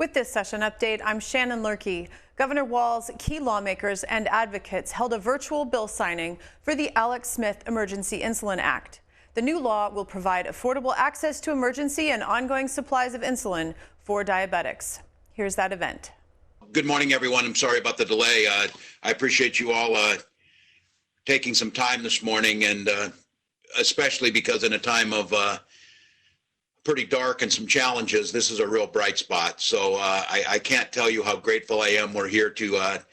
With this session update, I'm Shannon Lurkey. Governor Walz, key lawmakers and advocates held a virtual bill signing for the Alex Smith Emergency Insulin Act. The new law will provide affordable access to emergency and ongoing supplies of insulin for diabetics. Here's that event. Good morning, everyone. I'm sorry about the delay. I appreciate you all taking some time this morning, and especially because in a time of pretty dark and some challenges, this is a real bright spot. So I can't tell you how grateful I am. We're here to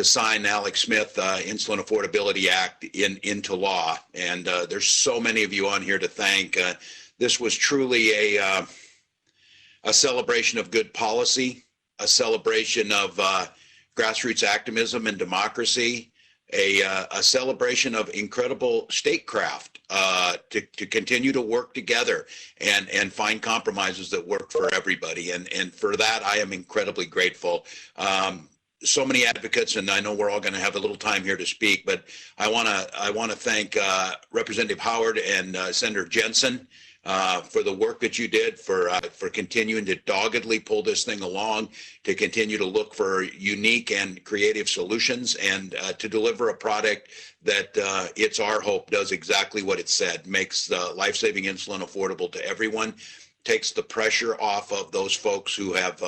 sign Alex Smith Insulin Affordability Act into law, and there's so many of you on here to thank. This was truly a celebration of good policy, a celebration of grassroots activism and democracy, a celebration of incredible statecraft to continue to work together and find compromises that work for everybody. And for that, I am incredibly grateful. So many advocates, and I know we're all going to have a little time here to speak, but I want to thank Representative Howard and Senator Jensen for the work that you did, for continuing to doggedly pull this thing along, to continue to look for unique and creative solutions, and to deliver a product that it's our hope does exactly what it said, makes life-saving insulin affordable to everyone, takes the pressure off of those folks who have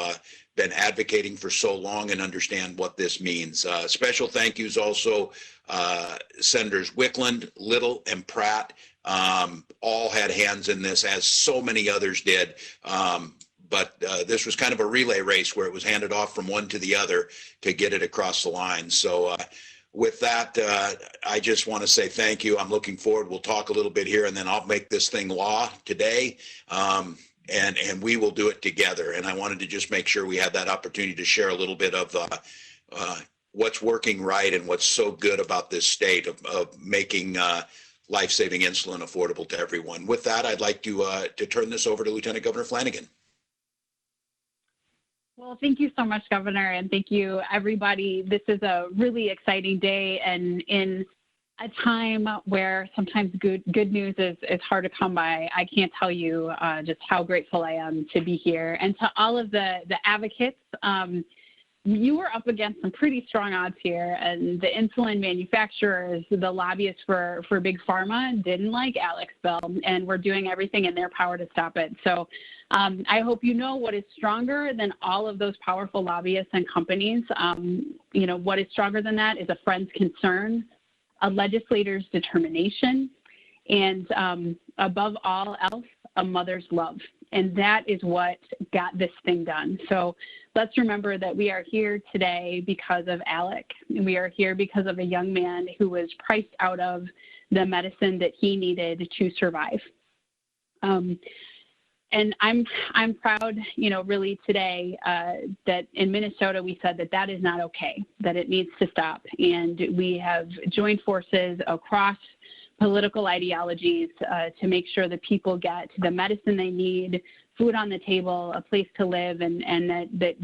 been advocating for so long and understand what this means. Special thank yous also, Senators Wickland, Little, and Pratt. All had hands in this, as so many others did. But this was kind of a relay race where it was handed off from one to the other to get it across the line. So with that, I just want to say thank you. I'm looking forward. We'll talk a little bit here, and then I'll make this thing law today. And we will do it together. And I wanted to just make sure we had that opportunity to share a little bit of what's working right and what's so good about this state of making life-saving insulin affordable to everyone. With that, I'd like to turn this over to Lieutenant Governor Flanagan. Well, thank you so much, Governor, and thank you, everybody. This is a really exciting day, and in a time where sometimes good news is hard to come by, I can't tell you just how grateful I am to be here. And to all of the advocates, you were up against some pretty strong odds here, and the insulin manufacturers, the lobbyists for Big Pharma didn't like Alex bill, and we're doing everything in their power to stop it. So I hope you know what is stronger than all of those powerful lobbyists and companies. What is stronger than that is a friend's concern, a legislator's determination, and above all else, a mother's love. And that is what got this thing done. So let's remember that we are here today because of Alec. We are here because of a young man who was priced out of the medicine that he needed to survive. And I'm proud, really today that in Minnesota we said that is not okay, that it needs to stop. And we have joined forces across political ideologies to make sure that people get the medicine they need, food on the table, a place to live, and that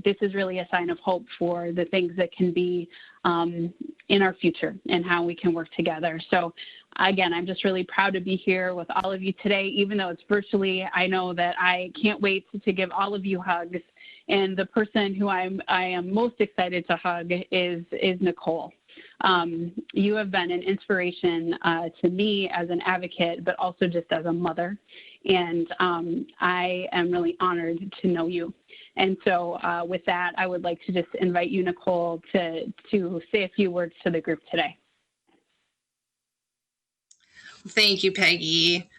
this is really a sign of hope for the things that can be in our future and how we can work together. So again, I'm just really proud to be here with all of you today, even though it's virtually. I know that I can't wait to give all of you hugs. And the person who I am most excited to hug is Nicole. You have been an inspiration to me as an advocate, but also just as a mother. And I am really honored to know you. And so with that, I would like to just invite you, Nicole, to say a few words to the group today. Thank you, Peggy.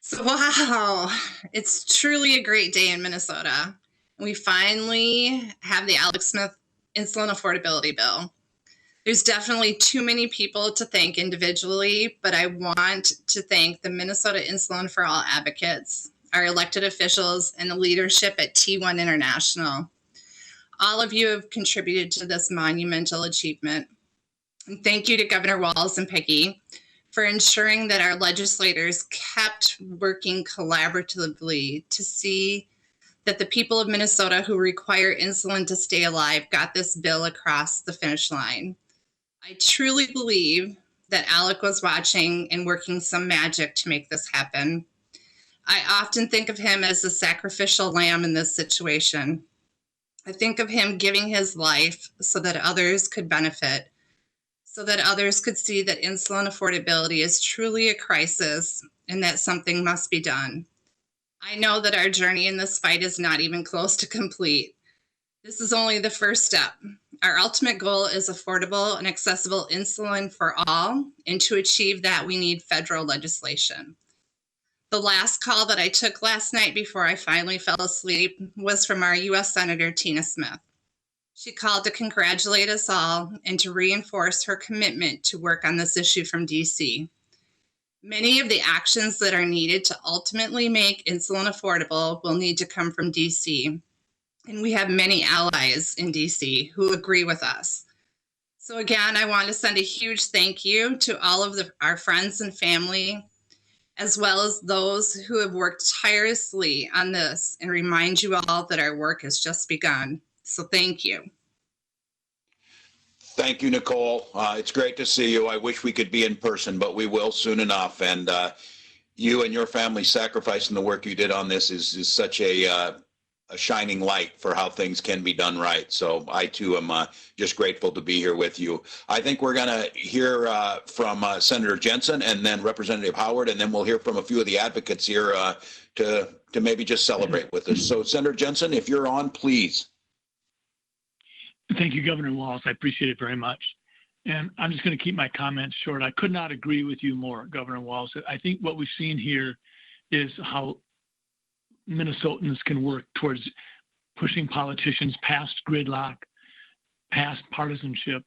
So, wow, it's truly a great day in Minnesota. We finally have the Alex Smith Insulin Affordability Bill. There's definitely too many people to thank individually, but I want to thank the Minnesota Insulin for All advocates, our elected officials, and the leadership at T1 International. All of you have contributed to this monumental achievement. And thank you to Governor Walz and Peggy for ensuring that our legislators kept working collaboratively to see that the people of Minnesota who require insulin to stay alive got this bill across the finish line. I truly believe that Alec was watching and working some magic to make this happen. I often think of him as the sacrificial lamb in this situation. I think of him giving his life so that others could benefit, so that others could see that insulin affordability is truly a crisis and that something must be done. I know that our journey in this fight is not even close to complete. This is only the first step. Our ultimate goal is affordable and accessible insulin for all, and to achieve that, we need federal legislation. The last call that I took last night before I finally fell asleep was from our U.S. Senator Tina Smith. She called to congratulate us all and to reinforce her commitment to work on this issue from D.C. Many of the actions that are needed to ultimately make insulin affordable will need to come from D.C., and we have many allies in D.C. who agree with us. So again, I want to send a huge thank you to all of our friends and family, as well as those who have worked tirelessly on this, and remind you all that our work has just begun. So thank you. Thank you, Nicole. It's great to see you. I wish we could be in person, but we will soon enough. And you and your family sacrificing the work you did on this is such a shining light for how things can be done right. So I too am just grateful to be here with you. I think we're going to hear from Senator Jensen and then Representative Howard, and then we'll hear from a few of the advocates here to maybe just celebrate with us. So Senator Jensen, if you're on, please. Thank you, Governor Walz. I appreciate it very much. And I'm just going to keep my comments short. I could not agree with you more, Governor Walz. I think what we've seen here is how Minnesotans can work towards pushing politicians past gridlock, past partisanship.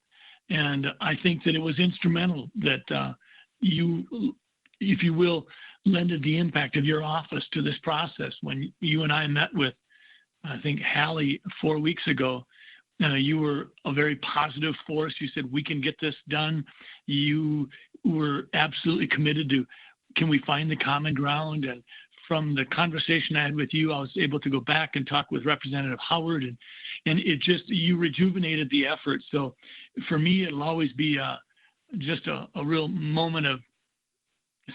And I think that it was instrumental that you, if you will, lended the impact of your office to this process. When you and I met with, I think, Hallie 4 weeks ago, you were a very positive force. You said, we can get this done. You were absolutely committed to, can we find the common ground? And from the conversation I had with you, I was able to go back and talk with Representative Howard, and it just, you rejuvenated the effort. So for me, it'll always be just a real moment of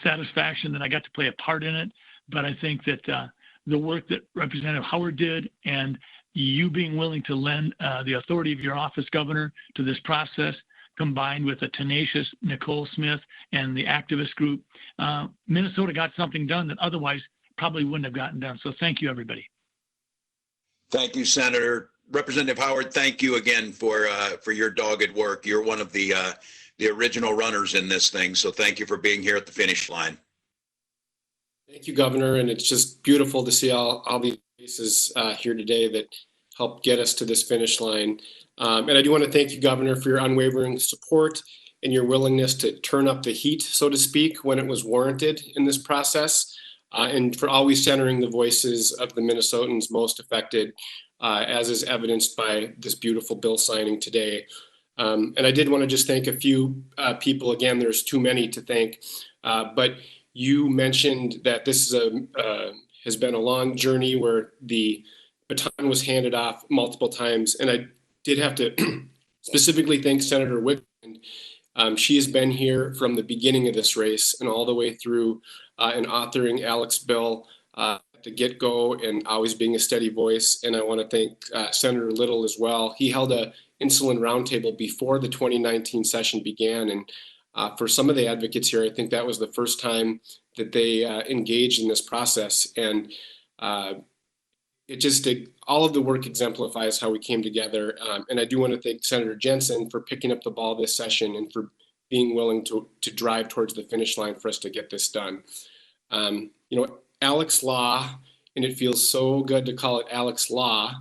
satisfaction that I got to play a part in it. But I think that the work that Representative Howard did, and you being willing to lend the authority of your office, Governor, to this process, combined with a tenacious Nicole Smith and the activist group, Minnesota got something done that otherwise probably wouldn't have gotten done. So thank you, everybody. Thank you, Senator. Representative Howard, thank you again for your dogged work. You're one of the original runners in this thing, so thank you for being here at the finish line. Thank you, Governor, and it's just beautiful to see all these faces here today that helped get us to this finish line. And I do want to thank you, Governor, for your unwavering support and your willingness to turn up the heat, so to speak, when it was warranted in this process, and for always centering the voices of the Minnesotans most affected, as is evidenced by this beautiful bill signing today. And I did want to just thank a few people. Again, there's too many to thank, but you mentioned that this is has been a long journey where the baton was handed off multiple times. And I did have to specifically thank Senator Wickland. She has been here from the beginning of this race and all the way through and authoring Alec's bill at the get-go and always being a steady voice. And I want to thank Senator Little as well. He held a insulin roundtable before the 2019 session began. And for some of the advocates here, I think that was the first time that they engaged in this process. And it just all of the work exemplifies how we came together. And I do want to thank Senator Jensen for picking up the ball this session and for being willing to drive towards the finish line for us to get this done. Alec's Law, and it feels so good to call it Alec's Law,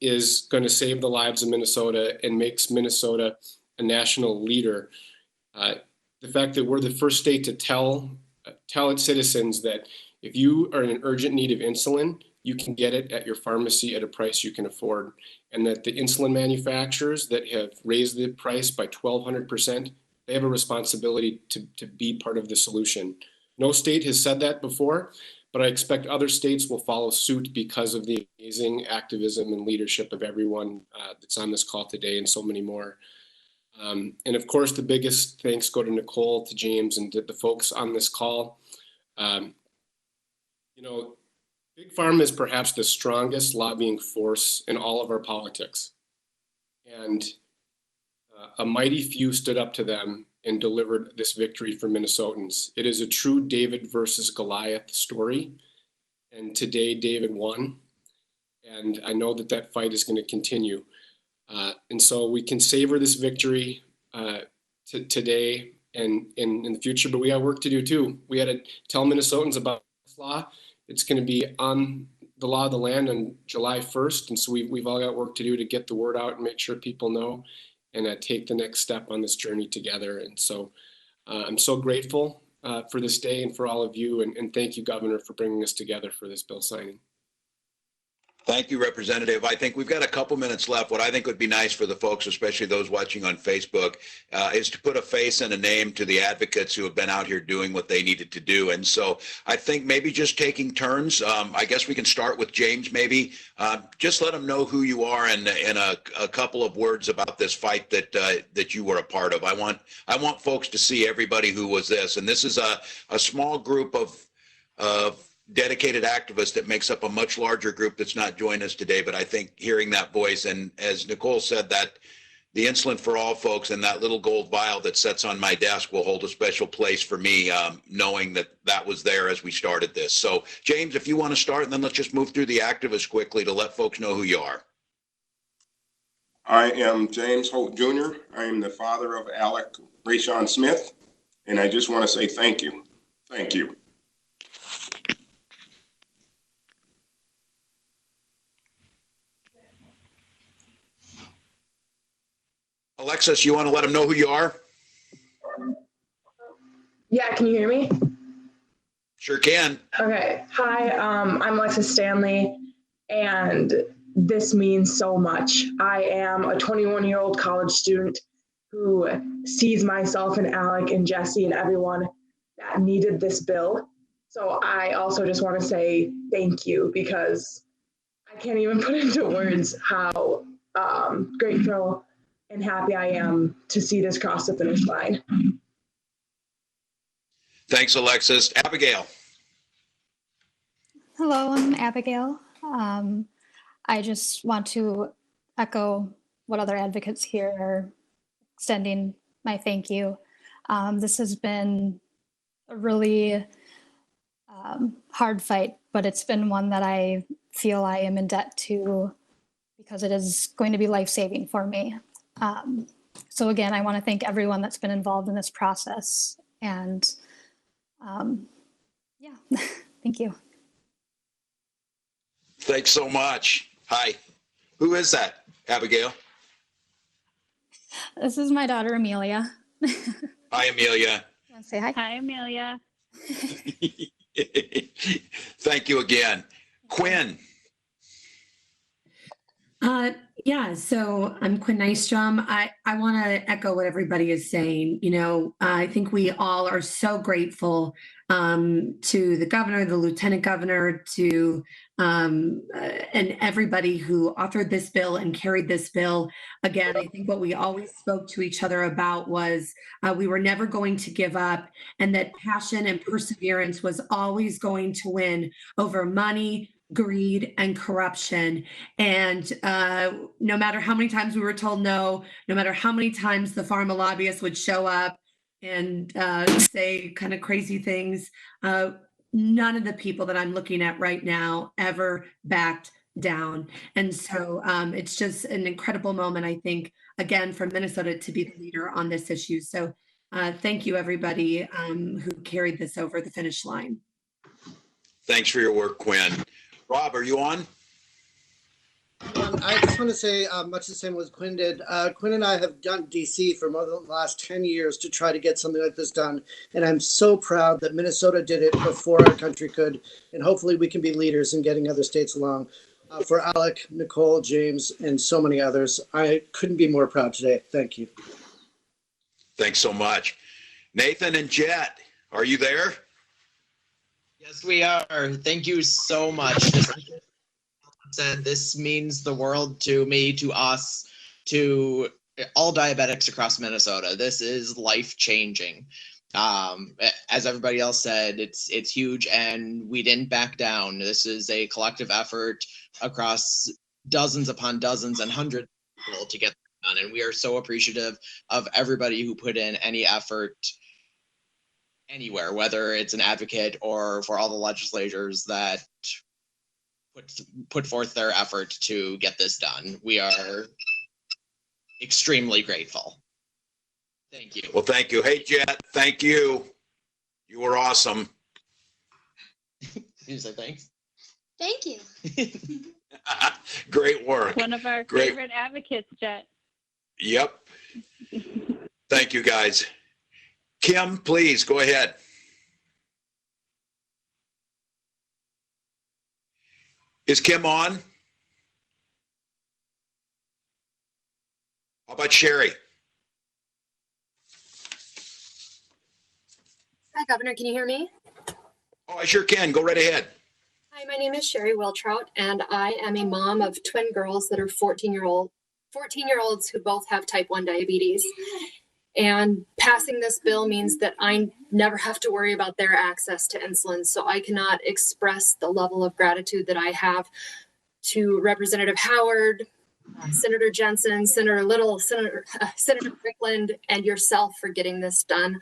is going to save the lives of Minnesota and makes Minnesota a national leader. The fact that we're the first state to tell its citizens that if you are in an urgent need of insulin, you can get it at your pharmacy at a price you can afford, and that the insulin manufacturers that have raised the price by 1,200%, they have a responsibility to be part of the solution. No state has said that before, but I expect other states will follow suit because of the amazing activism and leadership of everyone that's on this call today and so many more. And of course, the biggest thanks go to Nicole, to James, and to the folks on this call. Big Pharma is perhaps the strongest lobbying force in all of our politics. And a mighty few stood up to them and delivered this victory for Minnesotans. It is a true David versus Goliath story. And today, David won. And I know that that fight is going to continue. And so we can savor this victory today and in the future, but we got work to do too. We had to tell Minnesotans about this law. It's going to be on the law of the land on July 1st. And so we've all got work to do to get the word out and make sure people know and take the next step on this journey together. And so I'm so grateful for this day and for all of you. And thank you, Governor, for bringing us together for this bill signing. Thank you, Representative. I think we've got a couple minutes left. What I think would be nice for the folks, especially those watching on Facebook, is to put a face and a name to the advocates who have been out here doing what they needed to do. And so I think maybe just taking turns. I guess we can start with James, maybe. Just let them know who you are and a couple of words about this fight that you were a part of. I want folks to see everybody who was this. And this is a small group of dedicated activist that makes up a much larger group that's not joined us today. But I think hearing that voice, and as Nicole said, that the Insulin for All folks and that little gold vial that sits on my desk will hold a special place for me, knowing that was there as we started this. So James, if you want to start, and then let's just move through the activists quickly to let folks know who you are. I am James Holt Jr. I am the father of Alec Rayshawn Smith, and I just want to say thank you. Thank you. Alexis, you want to let them know who you are? Yeah, can you hear me? Sure can. Okay. Hi, I'm Alexis Stanley, and this means so much. I am a 21-year-old college student who sees myself and Alec and Jesse and everyone that needed this bill. So I also just want to say thank you, because I can't even put into words how grateful and happy I am to see this cross the finish line. Thanks, Alexis. Abigail. Hello, I'm Abigail. I just want to echo what other advocates here are extending my thank you. This has been a really hard fight, but it's been one that I feel I am in debt to, because it is going to be life-saving for me. So again, I want to thank everyone that's been involved in this process. And yeah, thank you. Thanks so much. Hi. Who is that, Abigail? This is my daughter, Amelia. Hi, Amelia. Say hi. Hi, Amelia. Thank you again. Quinn. Yeah, so I'm Quinn Nystrom. I want to echo what everybody is saying. You know, I think we all are so grateful to the governor, the lieutenant governor, to and everybody who authored this bill and carried this bill. Again, I think what we always spoke to each other about was we were never going to give up, and that passion and perseverance was always going to win over money, greed, and corruption. And no matter how many times we were told no matter how many times the pharma lobbyists would show up and say kind of crazy things, none of the people that I'm looking at right now ever backed down. And so it's just an incredible moment, I think, again, for Minnesota to be the leader on this issue. So thank you, everybody who carried this over the finish line. Thanks for your work, Quinn. Rob, are you on? I just want to say much the same as Quinn did. Quinn and I have done DC for more than the last 10 years to try to get something like this done. And I'm so proud that Minnesota did it before our country could. And hopefully we can be leaders in getting other states along. For Alec, Nicole, James, and so many others, I couldn't be more proud today. Thank you. Thanks so much. Nathan and Jet, are you there? Yes, we are. Thank you so much. This means the world to me, to us, to all diabetics across Minnesota. This is life-changing. As everybody else said, it's huge, and we didn't back down. This is a collective effort across dozens upon dozens and hundreds of people to get this done, and we are so appreciative of everybody who put in any effort anywhere, whether it's an advocate or for all the legislators that put forth their effort to get this done. We are extremely grateful. Thank you. Well, thank you. Hey, Jet, thank you. You were awesome. You say thanks? Thank you. Great work. One of our Great. favorite advocates, Jet. Yep. Thank you, guys. Kim, please go ahead. Is Kim on? How about Sherry? Hi, Governor. Can you hear me? Oh, I sure can. Go right ahead. Hi, my name is Sherry Wiltrout, and I am a mom of twin girls that are 14-year-olds who both have type 1 diabetes. And passing this bill means that I never have to worry about their access to insulin. So I cannot express the level of gratitude that I have to Representative Howard, Senator Jensen, Senator Little, Senator Strickland, and yourself for getting this done,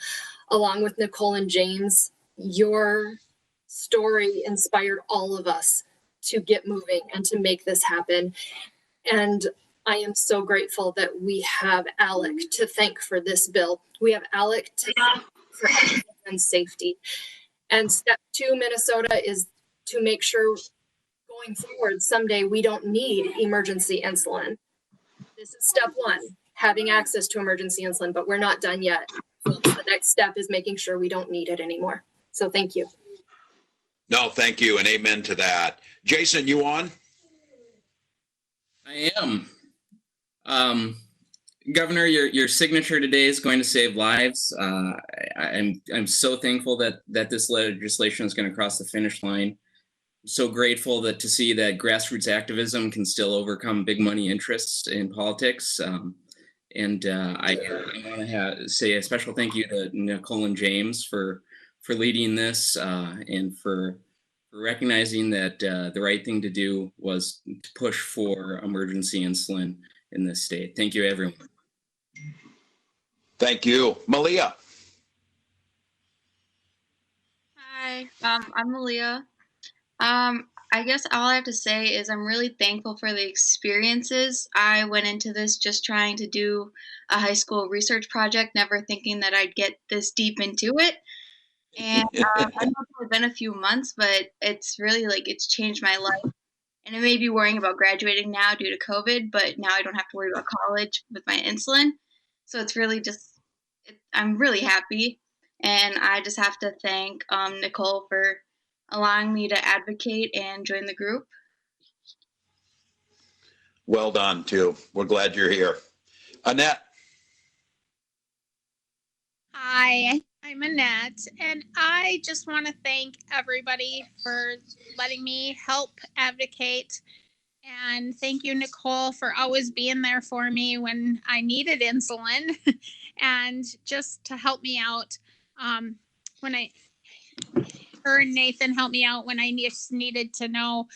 along with Nicole and James. Your story inspired all of us to get moving and to make this happen. And I am so grateful that we have Alec to thank for this bill. We have Alec to thank for health and safety. And step 2, Minnesota, is to make sure going forward someday we don't need emergency insulin. This is step 1, having access to emergency insulin, but we're not done yet. So the next step is making sure we don't need it anymore. So thank you. No, thank you, and amen to that. Jason, you on? I am. Governor, your signature today is going to save lives. I'm so thankful that this legislation is going to cross the finish line. I'm so grateful to see that grassroots activism can still overcome big money interests in politics. I want to say a special thank you to Nicole and James for leading this and for recognizing that the right thing to do was to push for emergency insulin in this state. Thank you, everyone. Thank you. Malia. Hi, I'm Malia. I guess all I have to say is I'm really thankful for the experiences. I went into this just trying to do a high school research project, never thinking that I'd get this deep into it. And I know it's only been a few months, but it's really it's changed my life. And I may be worrying about graduating now due to COVID, but now I don't have to worry about college with my insulin. So it's really I'm really happy. And I just have to thank Nicole for allowing me to advocate and join the group. Well done, too. We're glad you're here. Annette. Hi, I'm Annette, and I just want to thank everybody for letting me help advocate. And thank you, Nicole, for always being there for me when I needed insulin and just to help me out her and Nathan helped me out when I just needed to know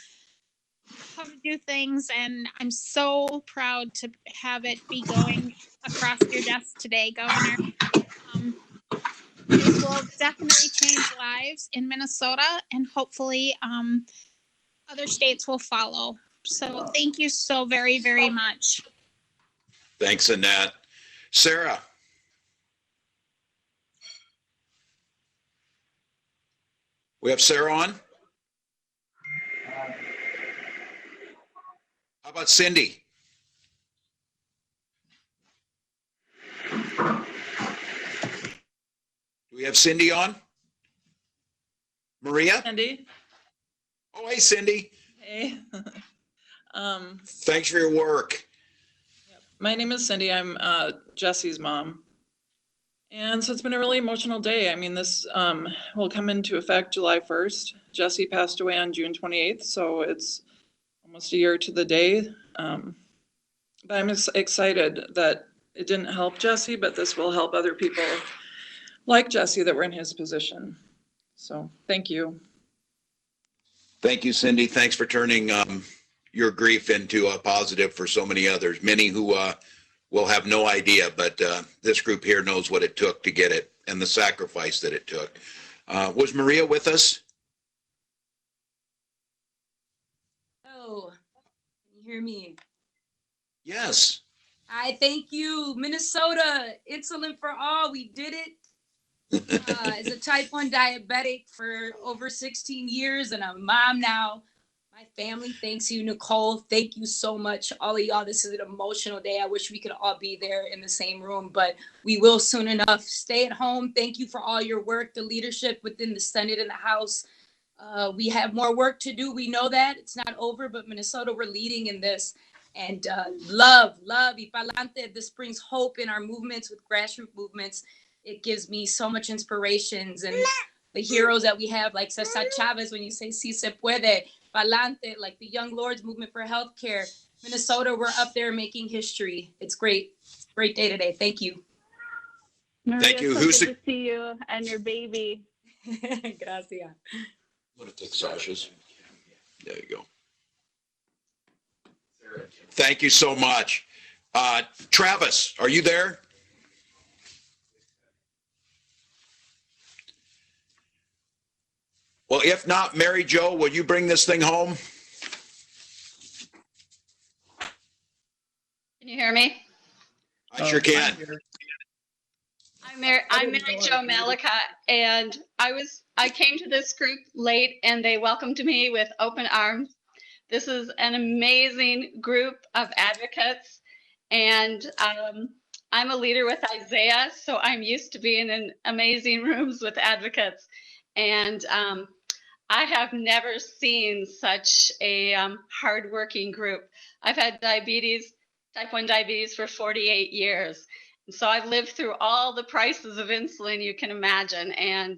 how to do things. And I'm so proud to have it be going across your desk today, Governor. This will definitely change lives in Minnesota, and hopefully other states will follow. So thank you so very, very much. Thanks, Annette. Sarah. We have Sarah on. How about Cindy? Do we have Cindy on? Maria? Cindy. Oh, hey, Cindy. Hey. Thanks for your work. My name is Cindy. I'm Jesse's mom. And so it's been a really emotional day. I mean, this will come into effect July 1st. Jesse passed away on June 28th, so it's almost a year to the day. But I'm excited that it didn't help Jesse, but this will help other people like Jesse that were in his position. So thank you. Thank you, Cindy. Thanks for turning your grief into a positive for so many others, many who will have no idea, but this group here knows what it took to get it and the sacrifice that it took. Was Maria with us? Oh, can you hear me? Yes. I thank you, Minnesota. Insulin for all. We did it. As a type 1 diabetic for over 16 years and a mom now, my family thanks you, Nicole. Thank you so much, all of y'all. This is an emotional day. I wish we could all be there in the same room, but we will soon enough. Stay at home. Thank you for all your work, the leadership within the Senate and the House. We have more work to do. We know that it's not over, but Minnesota, we're leading in this. And love, y pa'lante. This brings hope in our movements with grassroots movements. It gives me so much inspirations and the heroes that we have, like Cesar Chavez, when you say si se puede, pa'lante, like the Young Lords movement for healthcare. Minnesota, we're up there making history. It's great. It's a great day today. Thank you. Maria, Thank you. So Who's good to see you and your baby. Gracias. I'm going to take Sasha's. There you go. Thank you so much. Travis, are you there? Well, if not, Mary Jo, will you bring this thing home? Can you hear me? I sure can. I'm Mary Jo Malika, and I came to this group late, and they welcomed me with open arms. This is an amazing group of advocates, and I'm a leader with Isaiah, so I'm used to being in amazing rooms with advocates. And I have never seen such a hardworking group. I've had diabetes, type 1 diabetes, for 48 years. And so I've lived through all the prices of insulin you can imagine. And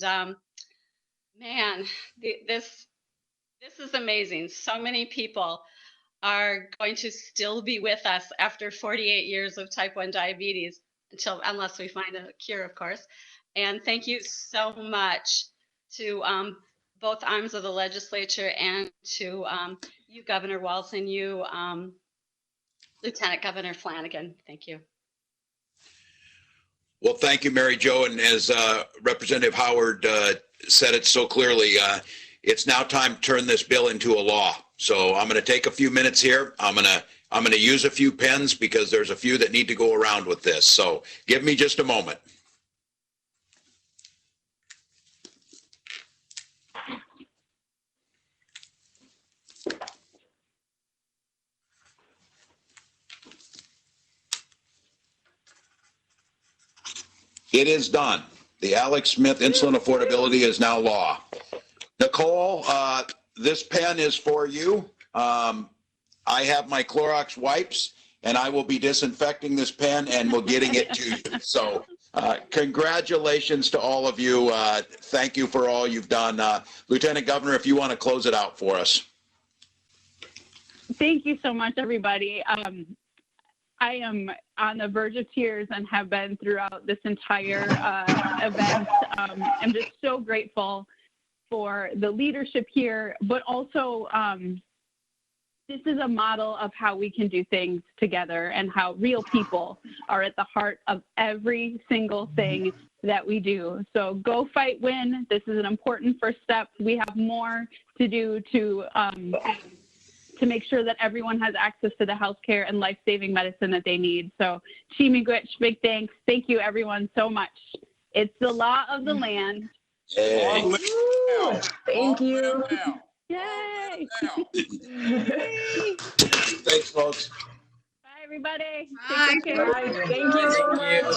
man, this is amazing. So many people are going to still be with us after 48 years of type 1 diabetes, unless we find a cure, of course. And thank you so much to both arms of the legislature and to you, Governor Walz, and you, Lieutenant Governor Flanagan. Thank you. Well, thank you, Mary Jo. And as Representative Howard said it so clearly, it's now time to turn this bill into a law. So I'm going to take a few minutes here. I'm going to use a few pens because there's a few that need to go around with this. So give me just a moment. It is done. The Alex Smith insulin affordability is now law. Nicole, this pen is for you. I have my Clorox wipes, and I will be disinfecting this pen and we're getting it to you. So congratulations to all of you. Thank you for all you've done. Lieutenant Governor, if you want to close it out for us. Thank you so much, everybody. I am on the verge of tears and have been throughout this entire event. I'm just so grateful for the leadership here, but also this is a model of how we can do things together and how real people are at the heart of every single thing that we do. So go fight, win. This is an important first step. We have more to do to make sure that everyone has access to the healthcare and life-saving medicine that they need. So, Chimigwich, big thanks. Thank you, everyone, so much. It's the law of the land. Hey. Thank you. Yay! Thanks, folks. Bye, everybody. Bye. Take care. Bye. Thank you so much.